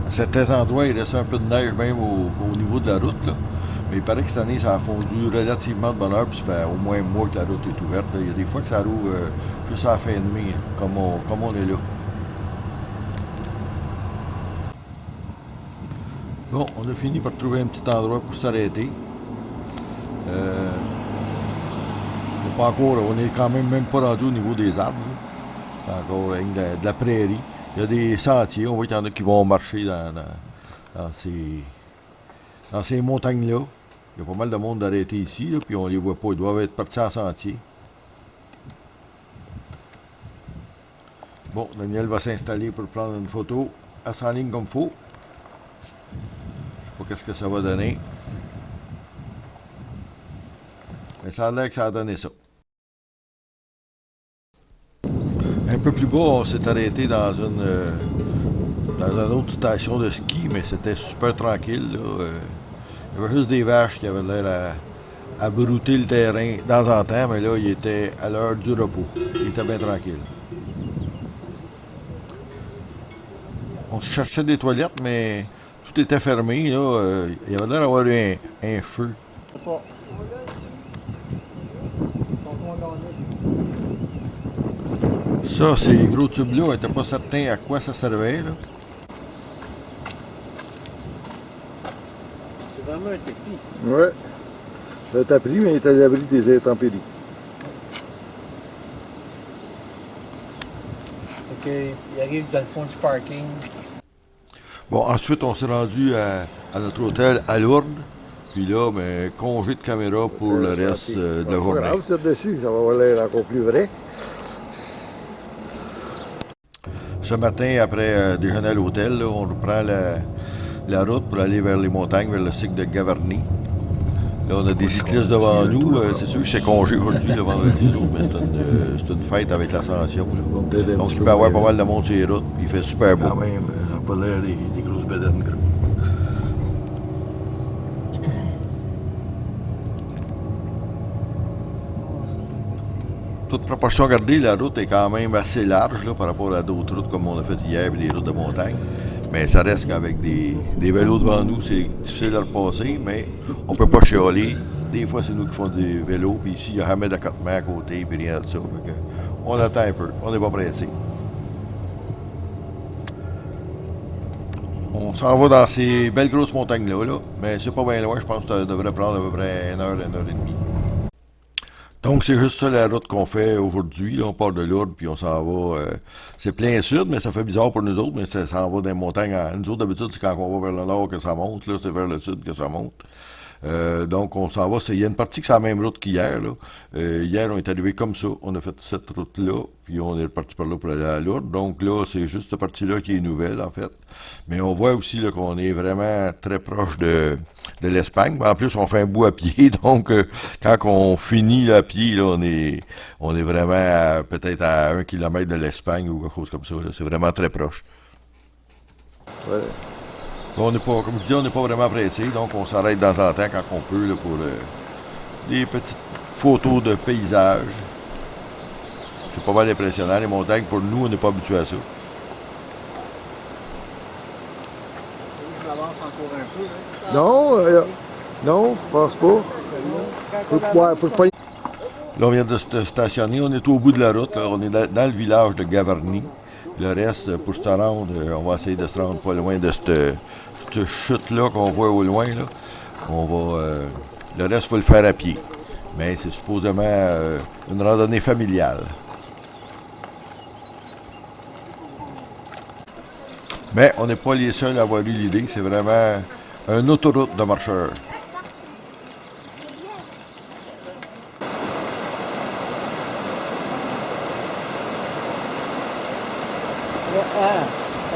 À certains endroits, il reste un peu de neige même au niveau de la route. Là. Mais il paraît que cette année, ça a fondu relativement de bonne heure, puis ça fait au moins un mois que la route est ouverte. Là. Il y a des fois que ça rouvre juste à la fin de mai, hein, comme on est là. Bon, on a fini par trouver un petit endroit pour s'arrêter. Pas encore, on est quand même pas rendu au niveau des arbres. C'est encore de la prairie. Il y a des sentiers, on voit qu'il y en a qui vont marcher dans ces montagnes-là. Il y a pas mal de monde d'arrêter ici, là, puis on les voit pas. Ils doivent être partis en sentier. Bon, Daniel va s'installer pour prendre une photo. Elle s'enligne comme il faut. Je sais pas qu'est-ce que ça va donner. Mais ça a l'air que ça a donné ça. Un peu plus bas, on s'est arrêté dans une autre station de ski, mais c'était super tranquille. Là. Il y avait juste des vaches qui avaient l'air à brouter le terrain de temps en temps, mais là, il était à l'heure du repos. Il était bien tranquille. On se cherchait des toilettes, mais tout était fermé. Là. Il y avait l'air d'avoir eu un feu. Ça, ces gros tubes-là, on n'était pas certain à quoi ça servait. Là. C'est vraiment un tapis. Ouais. Le tapis, mais il est à l'abri des intempéries. Ok, il arrive dans le fond du parking. Bon, ensuite, on s'est rendu à notre hôtel à Lourdes. Puis là, ben, congé de caméra pour le reste de la journée. Grave, c'est dessus, ça va avoir l'air encore plus vrai. Ce matin, après déjeuner à l'hôtel, là, on reprend la route pour aller vers les montagnes, vers le cycle de Gavarnie. Là, on a des cyclistes devant nous. C'est sûr que c'est congé aujourd'hui, le vendredi, mais c'est une fête avec l'ascension. Donc, il peut y avoir pas mal de monde sur les routes. Il fait super beau. Quand même, ça n'a pas l'air des grosses bedaines. Toute proportion gardée, la route est quand même assez large là, par rapport à d'autres routes comme on a fait hier, et des routes de montagne. Mais ça reste qu'avec des vélos devant nous, c'est difficile à repasser, mais on peut pas chialer. Des fois, c'est nous qui faisons des vélos, puis ici, il n'y a jamais d'accotement à côté, puis rien de ça. On attend un peu, on n'est pas pressé. On s'en va dans ces belles grosses montagnes-là, là, mais c'est pas bien loin, je pense que ça devrait prendre à peu près 1 heure et demie. Donc, c'est juste ça la route qu'on fait aujourd'hui. Là, on part de Lourdes, puis on s'en va. C'est plein sud, mais ça fait bizarre pour nous autres, mais ça s'en va dans les montagnes. Nous autres, d'habitude, c'est quand on va vers le nord que ça monte. Là, c'est vers le sud que ça monte. Donc, on s'en va. Il y a une partie qui c'est la même route qu'hier. Là. Hier, on est arrivé comme ça. On a fait cette route-là, puis on est reparti par là pour aller à Lourdes. Donc là, c'est juste cette partie-là qui est nouvelle, en fait. Mais on voit aussi là, qu'on est vraiment très proche de l'Espagne. En plus, on fait un bout à pied. Donc, quand on finit là, à pied, là, on est vraiment peut-être à 1 kilomètre de l'Espagne ou quelque chose comme ça. Là. C'est vraiment très proche. Ouais. On n'est pas, comme je dis, on n'est pas vraiment pressé, donc on s'arrête de temps en temps quand on peut là, pour des petites photos de paysages. C'est pas mal impressionnant, les montagnes. Pour nous, on n'est pas habitué à ça. Je m'avance encore un peu. Là. Non, je pense pas. Là, on vient de se stationner, on est au bout de la route, là. On est dans le village de Gavarnie. Le reste, pour se rendre, on va essayer de se rendre pas loin de cette chute-là qu'on voit au loin. Là. Le reste, il faut le faire à pied. Mais c'est supposément une randonnée familiale. Mais on n'est pas les seuls à avoir eu l'idée. C'est vraiment une autoroute de marcheurs.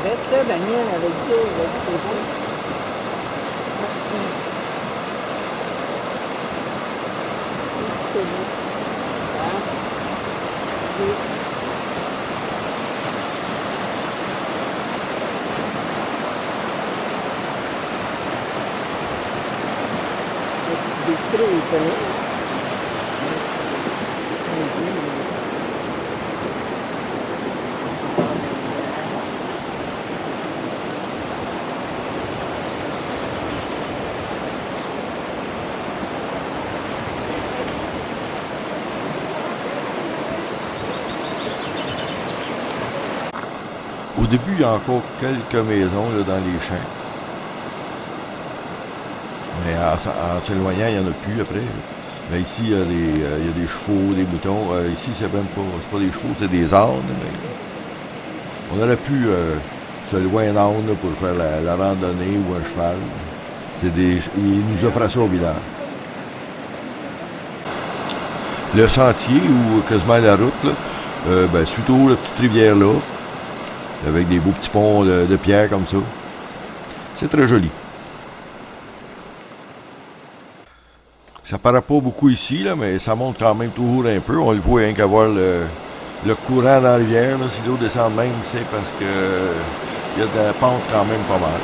Reste là, Daniel, avec Joe, c'est beau. C'est beau. Le petit bistrot, il connaît. Au début, il y a encore quelques maisons là, dans les champs. Mais en s'éloignant, il n'y en a plus après. Mais ici, il y a des chevaux, des moutons. Ici, c'est même pas des chevaux, c'est des ânes. Mais on aurait pu se louer un âne pour faire la randonnée ou un cheval. Ils nous offraient ça au village. Le sentier ou quasiment la route, là, suite aux la petite rivière là, avec des beaux petits ponts de pierre comme ça. C'est très joli. Ça paraît pas beaucoup ici, là, mais ça monte quand même toujours un peu. On le voit rien qu'à voir le courant dans la rivière. Là, si l'eau descend même, c'est parce que il y a de la pente quand même pas mal.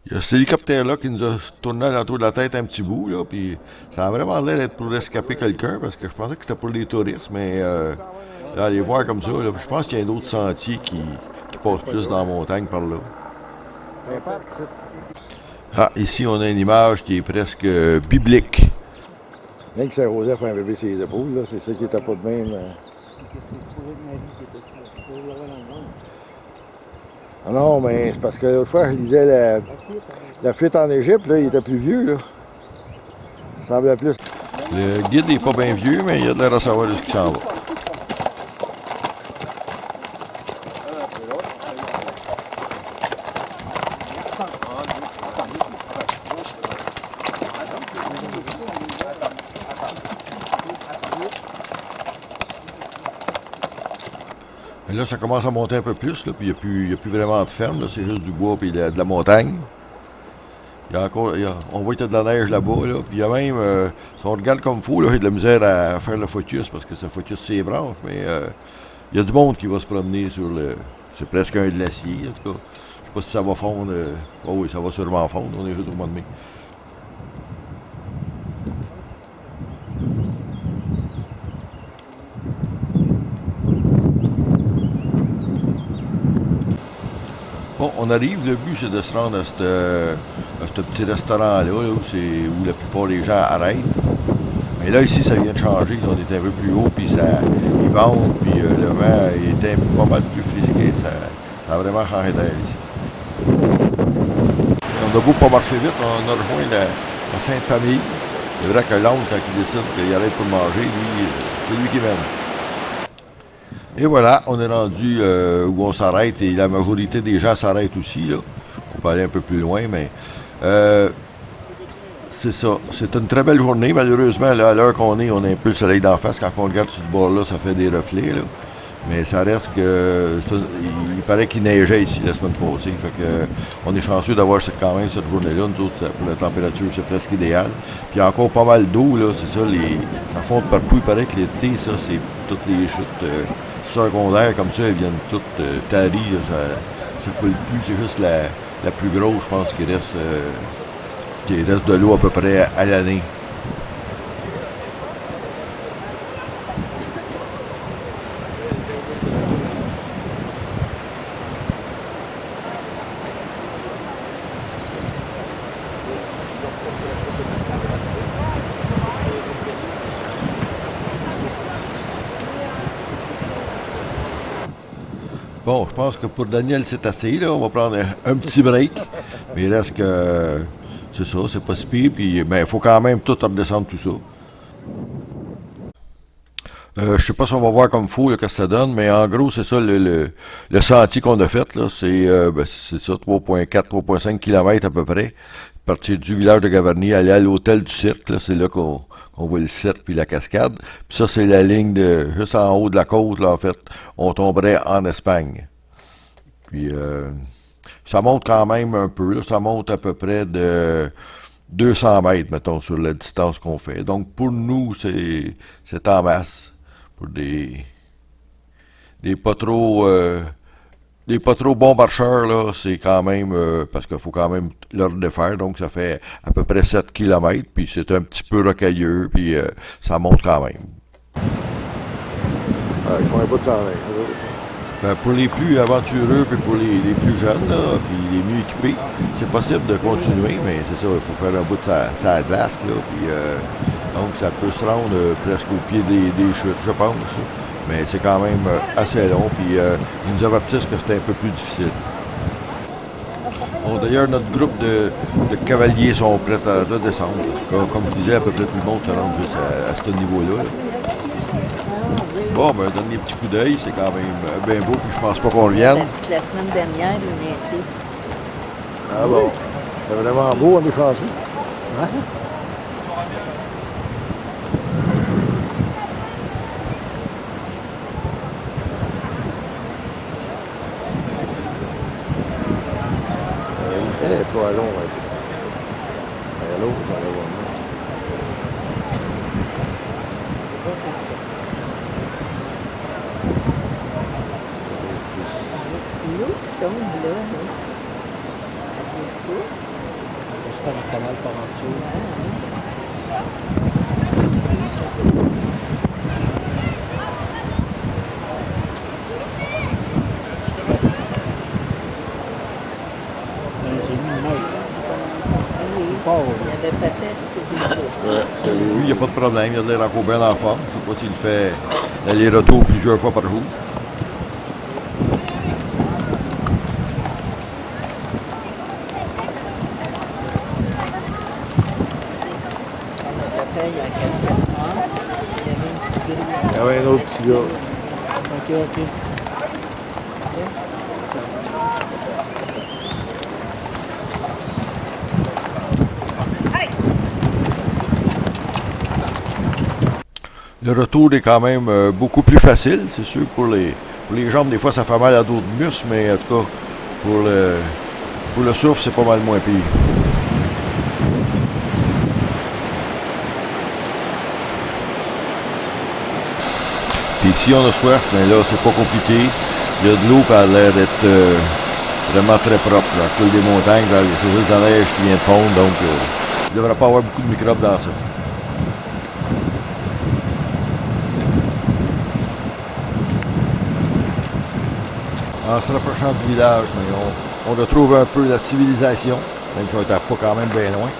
Il y a cet hélicoptère-là qui nous a tourné autour de la tête un petit bout, là, puis ça a vraiment l'air d'être pour escaper quelqu'un, parce que je pensais que c'était pour les touristes, mais là, aller voir comme ça, là, je pense qu'il y a un autre sentier qui passe plus dans la montagne par là. Ah, ici, on a une image qui est presque biblique. Rien que Saint-Joseph a un bébé sur les épaules, là, c'est ça qui était pas de même. Qu'est-ce que c'est supposé de Marie qui était supposé avoir dans le monde? Ah non, mais c'est parce que l'autre fois, je lisais la fuite en Égypte, là, il était plus vieux, là. Il semblait plus. Le guide n'est pas bien vieux, mais il a de l'air à savoir de ce qui s'en va. Mais là, ça commence à monter un peu plus, là, puis il n'y a plus vraiment de ferme, là, c'est juste du bois et de la montagne. On voit qu'il y a de la neige là-bas, là, puis il y a même, si on regarde comme il faut, là, il y a de la misère à faire le focus, parce que ça focus ses branches, mais il y a du monde qui va se promener sur le... C'est presque un glacier, en tout cas. Je sais pas si ça va fondre. Oh oui, ça va sûrement fondre, on est juste au mois de mai. Bon, on arrive, le but c'est de se rendre à ce petit restaurant-là, là, où la plupart des gens arrêtent. Mais là, ici, ça vient de changer, on est un peu plus haut, puis ils vendent, puis le vent était pas mal plus frisqué, ça a vraiment changé d'air ici. On a beau pas marcher vite, on a rejoint la Sainte Famille. C'est vrai que l'oncle, quand il décide qu'il arrête pour manger, lui, c'est lui qui mène. Et voilà, on est rendu où on s'arrête et la majorité des gens s'arrêtent aussi. Là. On peut aller un peu plus loin, mais c'est ça. C'est une très belle journée. Malheureusement, là, à l'heure qu'on est, on a un peu le soleil d'en face. Quand on regarde sur ce bord-là, ça fait des reflets. Là. Mais ça reste que... il paraît qu'il neigeait ici la semaine passée. Fait que, on est chanceux d'avoir quand même cette journée-là. Nous autres, pour la température, c'est presque idéal. Puis il y a encore pas mal d'eau. Là, c'est ça, ça fonde partout. Il paraît que l'été, ça, c'est toutes les chutes... secondaires comme ça, elles viennent toutes taries, ça coule plus, c'est juste la plus grosse, je pense, qui reste de l'eau à peu près à l'année. Bon, je pense que pour Daniel, c'est assez. Là. On va prendre un petit break. Mais il reste que... c'est ça, c'est pas si pire. Puis, il faut quand même tout redescendre tout ça. Je sais pas si on va voir comme fou, là, qu'est-ce que ça donne, mais en gros, c'est ça le sentier qu'on a fait, là. C'est ça, 3,4, 3,5 km à peu près. Partir du village de Gavarnie, aller à l'hôtel du cirque, là, c'est là qu'on voit le cirque puis la cascade. Puis ça, c'est la ligne de juste en haut de la côte, là, en fait. On tomberait en Espagne. Puis ça monte quand même un peu, là. Ça monte à peu près de 200 mètres, mettons, sur la distance qu'on fait. Donc, pour nous, c'est en masse. Pour des pas trop bons marcheurs, là, c'est quand même, parce qu'il faut quand même leur défaire, donc ça fait à peu près 7 km, puis c'est un petit peu rocailleux, puis ça monte quand même. Ils font un bout de 100 mètres. Ben, pour les plus aventureux, puis pour les plus jeunes, là, puis les mieux équipés, c'est possible de continuer, mais c'est ça, il faut faire un bout de sa glace, là, puis donc ça peut se rendre presque au pied des chutes, je pense, là. Mais c'est quand même assez long, puis ils nous avertissent que c'est un peu plus difficile. Bon, d'ailleurs, notre groupe de cavaliers sont prêts à redescendre. Comme je disais, à peu près tout le monde se rend juste à ce niveau-là. Bon, ben, un dernier petit coup d'œil, c'est quand même bien beau, puis je pense pas qu'on revienne. La semaine dernière, il neigeait. Ah bon. C'est vraiment beau, on est chanceux. Elle est trop long. Elle est lourde, ça va. L'eau qui tombe là, là. On va se faire un canal par en dessous. J'ai mis une neige. Oui, Pas, il y avait peut-être c'est des Oui, il n'y a pas de problème, il a de l'air encore bien en forme. Je ne sais pas s'il fait l'aller-retour plusieurs fois par jour. il y a quelques mois, il y avait un petit gars. Il y avait un autre petit gars. OK. Le retour est quand même beaucoup plus facile, c'est sûr, pour les jambes. Des fois, ça fait mal à d'autres muscles, mais en tout cas, pour le souffle, c'est pas mal moins pire. Puis si on a soif, ben là, c'est pas compliqué. Il y a de l'eau qui a l'air d'être vraiment très propre. Là. À cause des montagnes, c'est juste de la neige qui vient de fondre, donc il ne devrait pas avoir beaucoup de microbes dans ça. En se rapprochant du village, mais on retrouve un peu la civilisation, même si on n'était pas quand même bien loin.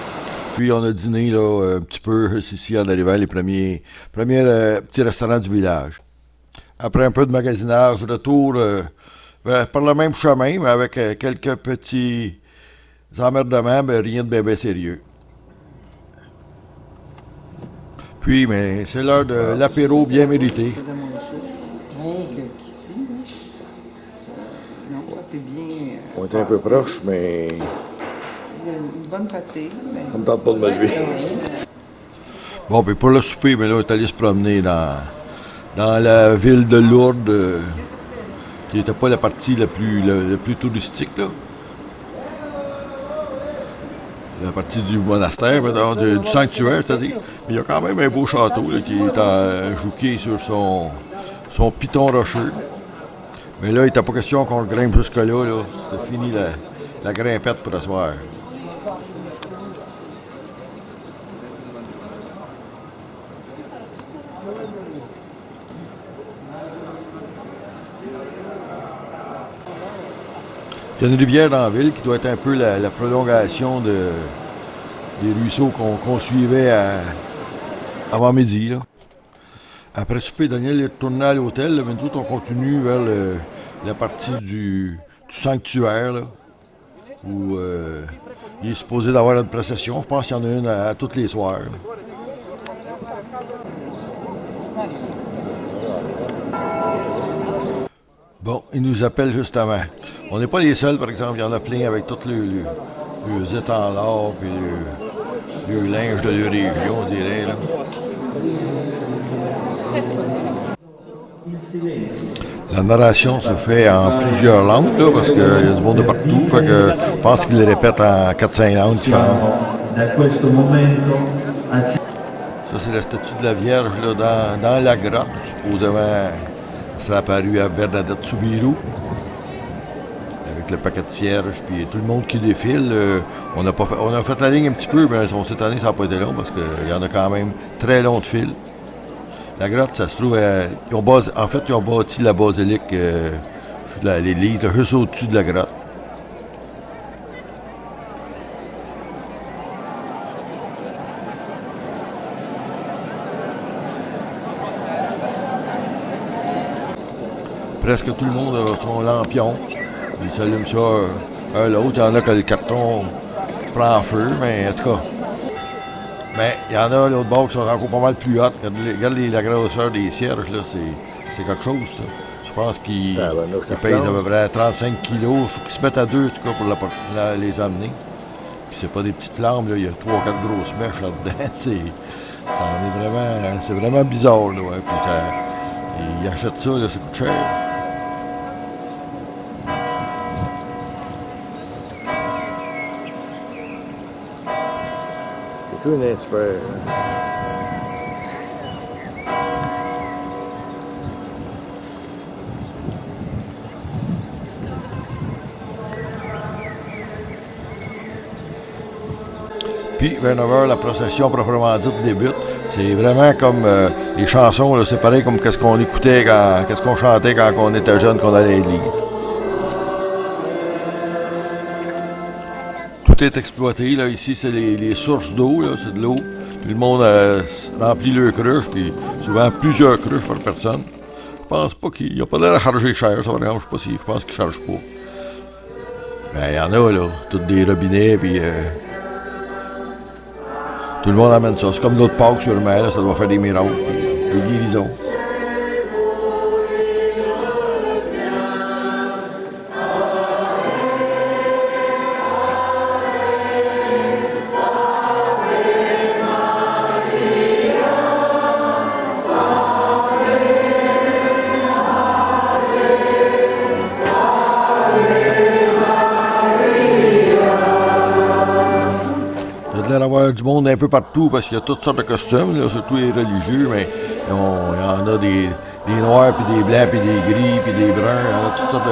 Puis on a dîné là, un petit peu ici en arrivant les premiers petits restaurants du village. Après un peu de magasinage, retour par le même chemin, mais avec quelques petits emmerdements, mais rien de bien sérieux. Puis, mais c'est l'heure de l'apéro bien mérité. Rien qu'ici. Non, ça c'est bien. On est un peu proche, mais Il y a une bonne fatigue. Mais... on ne tente pas de me lever. Bon, puis pour le souper, mais là, on est allé se promener dans la ville de Lourdes, qui n'était pas la partie la plus touristique, là. La partie du monastère, du sanctuaire, c'est-à-dire. Mais il y a quand même un beau château là, qui est jouqué sur son piton rocheux. Mais là, il n'était pas question qu'on le grimpe jusque-là. Là. C'était fini la grimpette pour ce soir. Il y a une rivière dans la ville qui doit être un peu la prolongation des ruisseaux qu'on suivait avant midi. Là. Après souper, Daniel est retourné à l'hôtel. Là, mais nous autres, on continue vers la partie du sanctuaire, là, où il est supposé d'avoir une procession. Je pense qu'il y en a une à tous les soirs. Là. Bon, ils nous appellent justement. On n'est pas les seuls, par exemple. Il y en a plein avec tous les étendards puis le linge de leur région, on dirait. Là. La narration se fait en plusieurs langues, là, parce qu'il y a du monde de partout. Fait que je pense qu'ils le répètent en 4-5 langues différentes. Ça, c'est la statue de la Vierge là, dans la grotte. Supposément, ça a apparu à Bernadette Soubirous. Avec le paquet de cierges, puis tout le monde qui défile. On a fait la ligne un petit peu, mais cette année, ça n'a pas été long, parce qu'il y en a quand même très long de fil. La grotte, ça se trouve... ils ont bâti la basilique, l'église, juste au-dessus de la grotte. Presque tout le monde a son lampion. Ils s'allument ça l'autre. Il y en a que le carton prend feu, mais en tout cas... Mais il y en a l'autre bord qui sont encore pas mal plus hautes. Regarde la grosseur des cierges, là, c'est quelque chose, ça. Je pense qu'ils pèsent à peu près 35 kilos. Il faut qu'ils se mettent à deux, en tout cas, pour les amener. Puis c'est pas des petites flammes, là. Il y a 3-4 grosses mèches là-dedans. C'est vraiment bizarre, là. Ouais. Puis ils achètent ça, là, ça coûte cher. Tout un expert. Puis, vers 9h, la procession proprement dite débute. C'est vraiment comme les chansons, là, c'est pareil comme qu'est-ce qu'on écoutait, qu'est-ce qu'on chantait quand on était jeune, qu'on allait à l'église. Tout est exploité. Là. Ici, c'est les sources d'eau. Là. C'est de l'eau. Tout le monde remplit leurs cruches, puis souvent plusieurs cruches par personne. Je pense pas qu'il n'y a pas l'air à charger cher, ça, par exemple. Je pense qu'ils ne chargent pas. Ben, il y en a, là. Toutes des robinets, puis... tout le monde amène ça. C'est comme notre Pâques, sûrement. Là, ça doit faire des miracles, des guérisons. Il y a d'avoir du monde un peu partout parce qu'il y a toutes sortes de costumes, là, surtout les religieux, mais il y en a des noirs, puis des blancs, puis des gris, puis des bruns, il y en a toutes sortes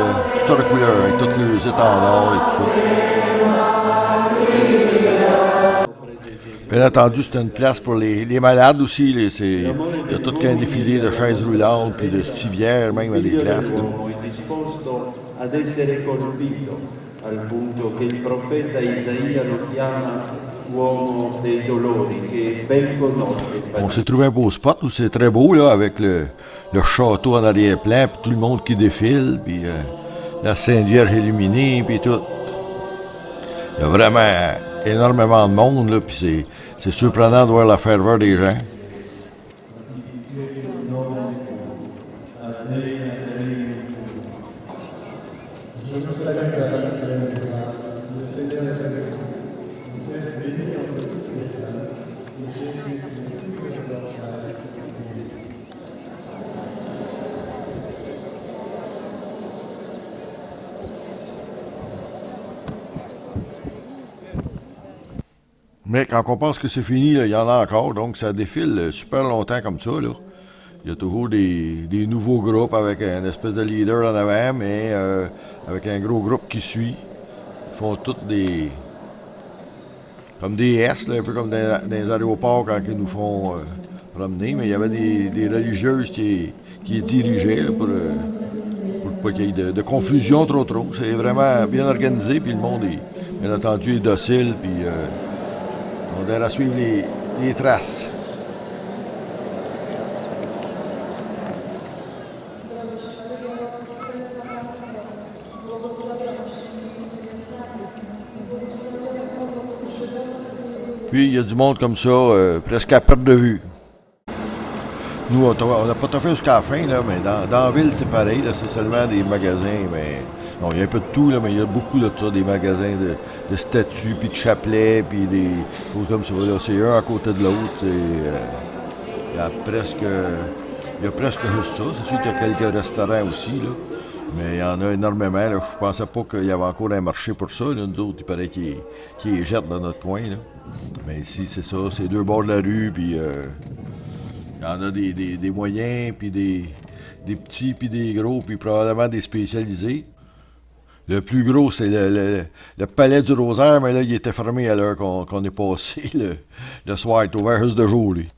de couleurs, avec tous les étendards et tout ça. Bien entendu, c'est une place pour les malades aussi. Il y a tout qu'un défilé de chaises roulantes, puis de civières, même à des places. Là. Al punto che il profeta Isaia lo chiama uomo dei dolori, che ben conosce. On s'est trouvé un beau spot où c'est très beau, là, avec le château en arrière-plan, puis tout le monde qui défile, puis la Sainte Vierge illuminée, puis tout. Il y a vraiment énormément de monde, là, puis c'est surprenant de voir la ferveur des gens. Le Seigneur est avec vous. Vous êtes bénie entre toutes les femmes. Et Jésus, le fruit de vos entrailles, est béni. Mais quand on pense que c'est fini, là, il y en a encore, donc ça défile super longtemps comme ça, là. Il y a toujours des nouveaux groupes avec un espèce de leader en avant, mais avec un gros groupe qui suit. Ils font toutes comme des S, là, un peu comme dans les aéroports quand ils nous font promener. Mais il y avait des religieuses qui dirigeaient là, pour pas qu'il y ait de confusion trop. C'est vraiment bien organisé, puis le monde est, bien entendu, est docile, puis on doit suivre les traces. Puis il y a du monde comme ça, presque à perte de vue. Nous, on n'a pas tout fait jusqu'à la fin, là, mais dans la ville, c'est pareil. Là, c'est seulement des magasins. Mais, non, il y a un peu de tout, là, mais il y a beaucoup de ça, des magasins de statues, puis de chapelets, puis des choses comme ça. Là, c'est un à côté de l'autre. Il y a presque juste ça. C'est sûr qu'il y a quelques restaurants aussi, là. Mais il y en a énormément. Là. Je pensais pas qu'il y avait encore un marché pour ça. Là. Nous autres, il paraît qu'ils les jettent dans notre coin. Là. Mais ici, c'est ça. C'est deux bords de la rue. Puis il y en a des moyens, puis des petits, puis des gros, puis probablement des spécialisés. Le plus gros, c'est le Palais du Rosaire, mais là, il était fermé à l'heure qu'on est passé. Le soir, il est ouvert juste de jour, lui.